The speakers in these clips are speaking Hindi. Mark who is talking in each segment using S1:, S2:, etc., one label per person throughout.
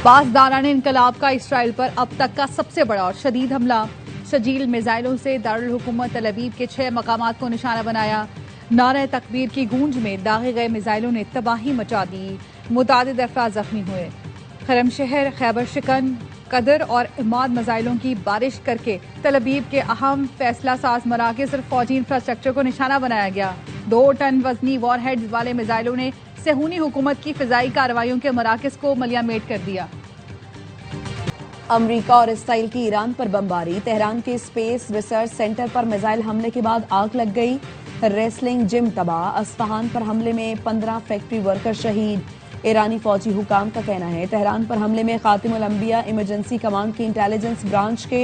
S1: पासदारान इनकलाब का इसराइल पर अब तक का सबसे बड़ा और शदीद हमला। शजील मिसाइलों से दारुल हुकूमत तल अवीव के 6 मकामात को निशाना बनाया। नारे तकबीर की गूंज में दागे गए मिसाइलों ने तबाही मचा दी। मुतादिद अफराद जख्मी हुए। खरम शहर, खैबर शिकन, कदर और इमाद मिसाइलों की बारिश करके तल अवीव के अहम फैसला साज मराकज़ और फौजी इंफ्रास्ट्रक्चर को निशाना बनाया गया। 2 टन वजनी वॉरहेड्स वाले मिसाइलों ने सेहूनी हुकूमत की फिजाई कार्रवाइयों के मराकज़ को मलियामेट कर दिया।
S2: अमरीका और इसराइल की ईरान पर बमबारी। तेहरान के स्पेस रिसर्च सेंटर पर मिसाइल हमले के बाद आग लग गई। रेसलिंग जिम तबाह। अस्फहान पर हमले में 15 फैक्ट्री वर्कर शहीद। ईरानी फौजी हुकाम का कहना है तेहरान पर हमले में खातिमुल अंबिया इमरजेंसी कमांड की इंटेलिजेंस ब्रांच के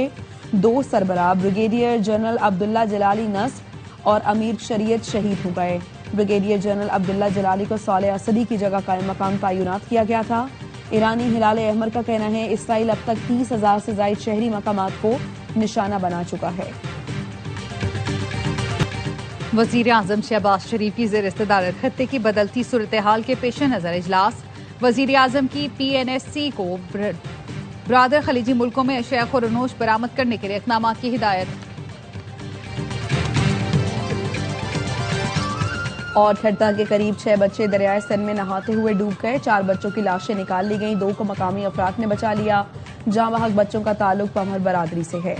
S2: 2 सरबराह ब्रिगेडियर जनरल अब्दुल्ला जलाली नस्ब और अमीर शरीयत शहीद हो गए। ब्रिगेडियर जनरल अब्दुल्ला जलाली को साले असदी की जगह कायम मकाम तैनात किया गया था। ईरानी हिलाल अहमर का कहना है इसराइल अब तक 30,000 से ज्यादा शहरी मकामात को निशाना बना चुका है।
S1: वजीर आजम शहबाज शरीफ की ज़ेर इस्तदारत खत्ते की बदलती सूरत हाल के पेश नजर इजलास। वजीर आजम की PNSC को ब्रादर खलीजी मुल्कों में अशिया खुरनोश बरामद करने के लिए इक़दामात की हिदायत।
S2: और ठट्टा के करीब 6 बच्चे दरियाए सिंध में नहाते हुए डूब गए। 4 बच्चों की लाशें निकाल ली गईं। 2 को मकामी अफराद ने बचा लिया। जहां वहां बच्चों का ताल्लुक पमर बरादरी से है।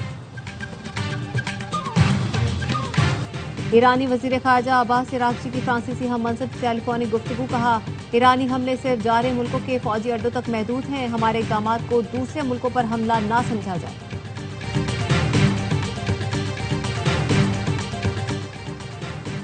S3: ईरानी वजीर खारजा अब्बास इराक़ची की फ्रांसीसी हम मनसब टेलीफोनिक गुफ्तगू। कहा ईरानी हमले सिर्फ जारे मुल्कों के फौजी अड्डों तक महदूद हैं। हमारे इक़दामात को दूसरे मुल्कों पर हमला ना समझा जाए।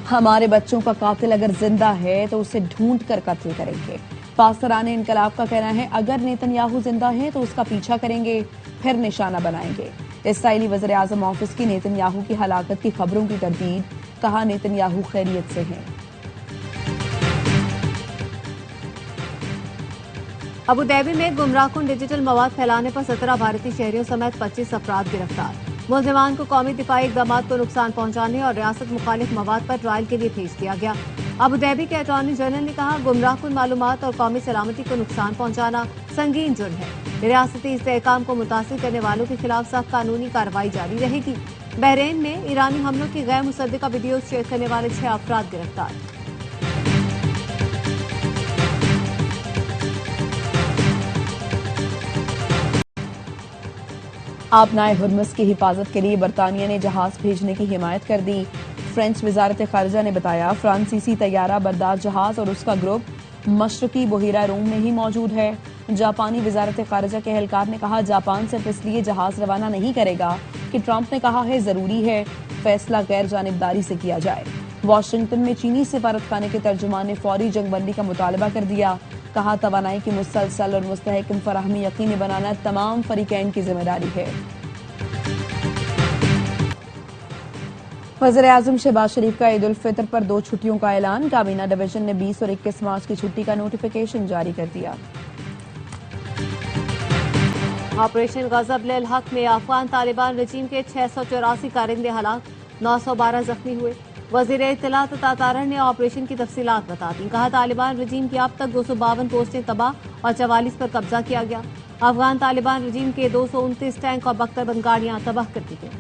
S2: हमारे बच्चों का कातिल अगर जिंदा है तो उसे ढूंढ कर कत्ल करेंगे। पासदारान इनकलाब का कहना है अगर नेतन्याहू जिंदा है तो उसका पीछा करेंगे, फिर निशाना बनाएंगे। इसराइली वज़ीर आज़म ऑफिस की नेतन्याहू की हलाकत की खबरों की तरदीद। कहा नेतन्याहू खैरियत से हैं।
S3: अबू धाबी में गुमराहकुन डिजिटल मवाद फैलाने पर 17 भारतीय शहरियों समेत 25 अफराद गिरफ्तार। मुलजिमान को कौमी दिफाई इक़दामात को नुकसान पहुंचाने और रियासत मुखालिफ मवाद पर ट्रायल के लिए भेज दिया गया। अबू धाबी के अटॉर्नी जनरल ने कहा गुमराहकुन मालूमात और कौमी सलामती को नुकसान पहुंचाना संगीन जुर्म है। रियासती इस्तेहकाम को मुतासिर करने वालों के खिलाफ सख्त कानूनी कार्रवाई जारी रहेगी। बहरीन में ईरानी हमलों की गैर मुसद्दिका वीडियो शेयर करने वाले 6 अफराद गिरफ्तार।
S2: आपनाए हुर्मुज़ की हिफाजत के लिए बरतानिया ने जहाज भेजने की हिमायत कर दी। फ्रेंच वजारत खारजा ने बताया फ्रांसीसी तैयारा बरदार जहाज और उसका ग्रुप मशरकी बहिरा रूम में ही मौजूद है। जापानी वजारत खारजा के एहलकार ने कहा जापान सिर्फ इसलिए जहाज रवाना नहीं करेगा कि ट्रंप ने कहा है जरूरी है फैसला गैर जानिबदारी से किया जाए। वाशिंगटन में चीनी सफारतखाने के तर्जुमान ने फौरी जंगबंदी का मुतालबा कर दिया। कहा तवानाई की मुसलसल और मुस्तहकम फराहमी यकीनी बनाना तमाम फरीकैन की जिम्मेदारी है। वज़ीर आज़म शहबाज शरीफ का ईद उल फितर पर 2 छुट्टियों का ऐलान। काबीना डिवीजन ने 20 और 21 मार्च की छुट्टी का नोटिफिकेशन जारी कर दिया।
S3: ऑपरेशन गजब हक में अफगान तालिबान रजीम के 684 कारिंदे हलाक, 912 जख्मी हुए। वजीर इत्तलात तातारर ने ऑपरेशन की तफसीलात बता दी। कहा तालिबान रजीम की अब तक 252 पोस्टें तबाह और 44 पर कब्जा किया गया। अफगान तालिबान रजीम के 229 टैंक और बख्तरबंद गाड़ियां तबाह कर दी गई।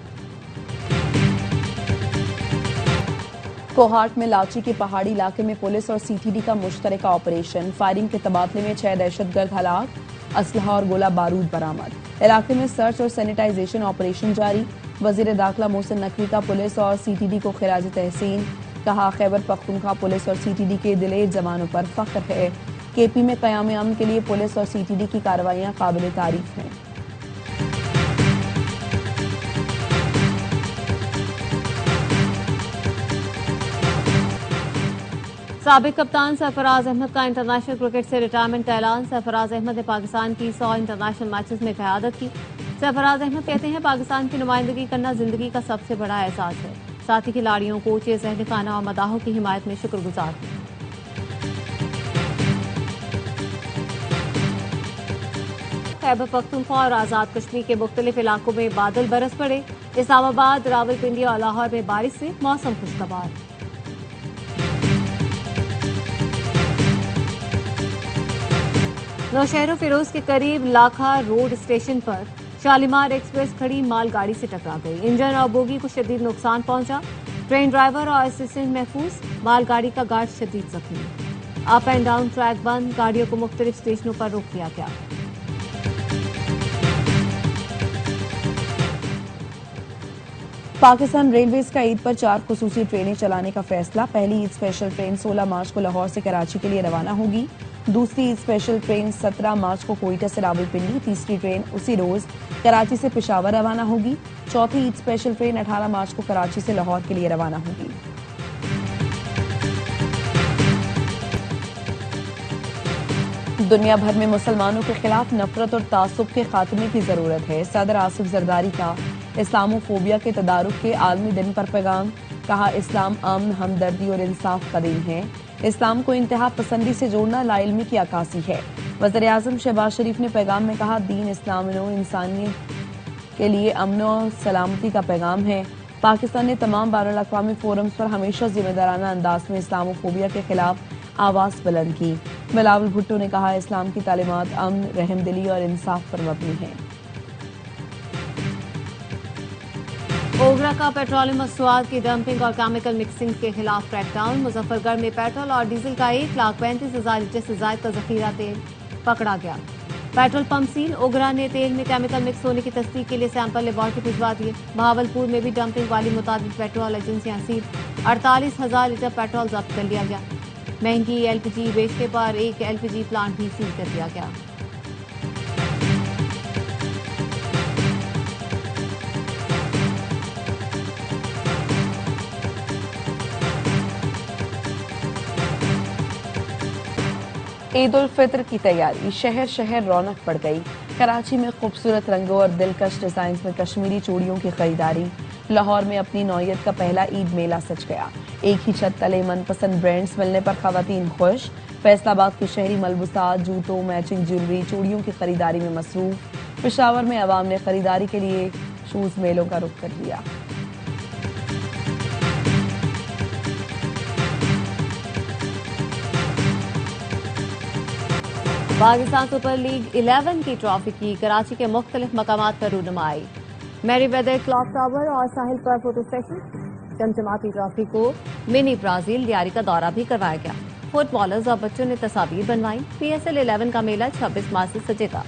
S2: कोहाट में लाची के पहाड़ी इलाके में पुलिस और CTD का मुश्तरका ऑपरेशन। फायरिंग के तबादले में 6 दहशतगर्द हलाक, असलहा और गोला बारूद बरामद। इलाके में सर्च और सैनिटाइजेशन ऑपरेशन जारी। वजीर दाखिला मोहसिन नकवी का पुलिस और CTD को खिराज तहसीन। कहा खैबर पख्तूनख्वा पुलिस और CTD के दिलेर जवानों पर फख्र है। KP में क़याम अमन के लिए पुलिस और CTD की कार्रवाइयां काबिल तारीफ हैं।
S3: साबिक कप्तान सरफराज अहमद का इंटरनेशनल क्रिकेट से रिटायरमेंट का ऐलान। सरफराज अहमद ने पाकिस्तान की 100 इंटरनेशनल मैचेस में क़यादत की। सरफराज अहमद कहते हैं पाकिस्तान की नुमाइंदगी करना जिंदगी का सबसे बड़ा एहसास है। साथी खिलाड़ियों, कोचेज, अहल खाना और मदाहों की हिमायत में शुक्रगुजार हैं। खैबर पख्तूनख्वा और आज़ाद कश्मीर के मुख्तलिफ इलाकों में बादल बरस पड़े। इस्लामाबाद, रावलपिंडी और लाहौर में बारिश से मौसम खुशगवार। नौशहरों फिरोज के करीब लाखा रोड स्टेशन पर शालीमार एक्सप्रेस खड़ी मालगाड़ी से टकरा गई। इंजन और बोगी को शदीद नुकसान पहुंचा। ट्रेन ड्राइवर और असिस्टेंट महफूज, मालगाड़ी का गार्ड शदीद जख्मी। अप एंड डाउन ट्रैक बंद, गाड़ियों को मुख्तलिफ स्टेशनों पर रोक दिया गया।
S2: पाकिस्तान रेलवेज का ईद पर 4 खुसूसी ट्रेनें चलाने का फैसला। पहली ईद स्पेशल ट्रेन 16 मार्च को लाहौर से कराची के लिए रवाना होगी। दूसरी ईद स्पेशल ट्रेन 17 मार्च को कोयटा से रावलपिंडी। तीसरी ट्रेन उसी रोज कराची से पेशावर रवाना होगी। चौथी ईद स्पेशल ट्रेन 18 मार्च को कराची से लाहौर के लिए रवाना होगी। दुनिया भर में मुसलमानों के खिलाफ नफरत और तासुब के खात्मे की जरूरत है। सदर आसिफ जरदारी का इस्लामोफोबिया के तदारुक के आलमी दिन पर पैगाम। कहा, इस्लाम अमन, हमदर्दी और इंसाफ का दिन है। इस्लाम को इंतहा पसंदी से जोड़ना लाइल्मी की अक्कासी है। वज़ीर-ए-आज़म शहबाज शरीफ ने पैगाम में कहा, दीन इस्लाम इंसानियत के लिए अमन और सलामती का पैगाम है। पाकिस्तान ने तमाम बैनुल-अक़वामी फोरम्स पर हमेशा जिम्मेदाराना अंदाज में इस्लामोफोबिया के खिलाफ आवाज़ बुलंद की। बिलावल भुट्टो ने कहा, इस्लाम की तालीमात अमन, रहमदिली और इंसाफ पर मबनी है।
S3: ओगरा का पेट्रोलियम मसनूआत की डंपिंग और केमिकल मिक्सिंग के खिलाफ क्रैकडाउन। मुजफ्फरगढ़ में पेट्रोल और डीजल का 1,35,000 लीटर से ज्यादा का जखीरा तेल पकड़ा गया। Petrol pump seal. ओगरा ने तेल में केमिकल मिक्स होने की तस्दीक के लिए सैंपल लेबॉर्ट्री भिजवा दिए। बहावलपुर में भी डंपिंग वाली मुताबिक पेट्रोल एजेंसियां सील। 48,000 लीटर पेट्रोल जब्त कर लिया गया। महंगी एलपीजी बेचने पर एक एलपीजी प्लांट भी सील कर दिया गया।
S2: ईद उल फित्र की तैयारी। शहर शहर रौनक बढ़ गई। कराची में खूबसूरत रंगों और दिलकश डिजाइन में कश्मीरी चूड़ियों की खरीदारी। लाहौर में अपनी नौयत का पहला ईद मेला सज गया। एक ही छत तले मनपसंद ब्रांड्स मिलने पर खवातीन खुश। फैसलाबाद की शहरी मलबूसात, जूतों, मैचिंग ज्वेलरी, चूड़ियों की खरीदारी में मसरूफ। पेशावर में अवाम ने खरीदारी के लिए शूज मेलों का रुख कर लिया।
S3: पाकिस्तान सुपर लीग 11 की ट्रॉफी की कराची के मुख्तलिफ मकामात पर रूनुमाई। मैरी वेदर क्लॉक टावर और साहिल पर फोटो सेशन। चमचमाती ट्रॉफी को मिनी ब्राजील लियारी का दौरा भी करवाया गया। फुटबॉलर्स और बच्चों ने तस्वीर बनवाई। PSL 11 का मेला 26 मार्च से सजेगा।